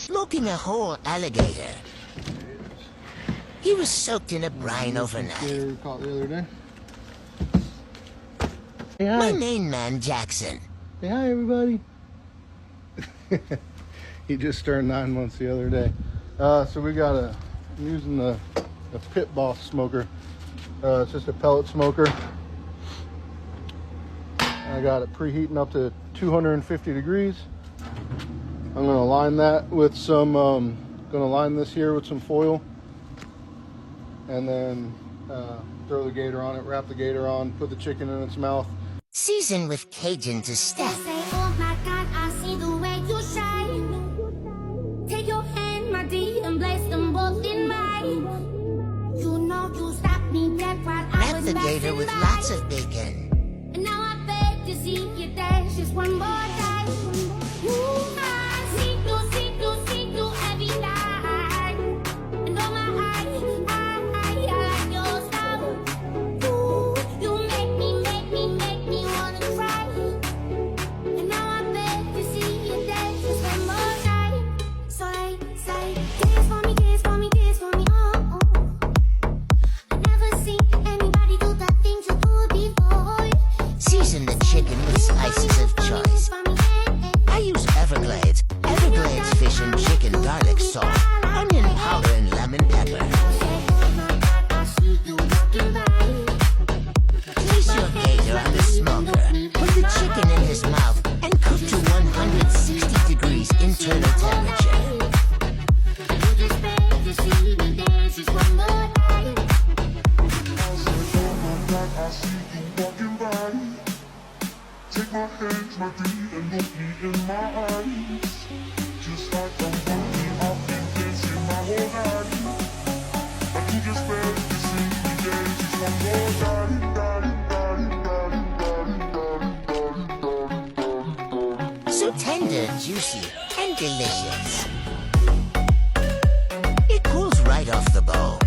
smoking a whole alligator. He was soaked in a brine overnight. We caught the other day. Hey, My hi. main man, Jackson. Say hi, everybody. He just turned 9 months the other day. So we got I'm using the Pitboss smoker. It's just a pellet smoker. I got it preheating up to 250 degrees. I'm gonna line that with some, gonna line this here with some foil. And then throw the gator on it, wrap the gator on, put the chicken in its mouth. Season with Cajun to step. Say, oh my God, I see the way you shine. Take your hand, my dear, and place them both in mine. You know you stopped me dead while I Wrap was the gator with passing lots by. of bacon. And now I beg to see you dance just one more time. Ooh, I see you every night. And oh my, I like your style. Ooh, you make me wanna cry. And now I beg to see you dance just one more time. So I say, dance for me, dance for me, dance for me, oh, oh. I never seen anybody do the things you do before. Season the chicken with spices of choice. I use Everglades fish and chicken garlic salt, onion powder and lemon pepper. Place your gator on the smoker, put the chicken in his mouth, and cook to 160 degrees internal temperature. Take my hands, my feet, and look me in my eyes. Just like I'm walking, I've been dancing my whole night. I could just beg to see me dance just one more time. So tender, juicy, and delicious. It cools right off the bone.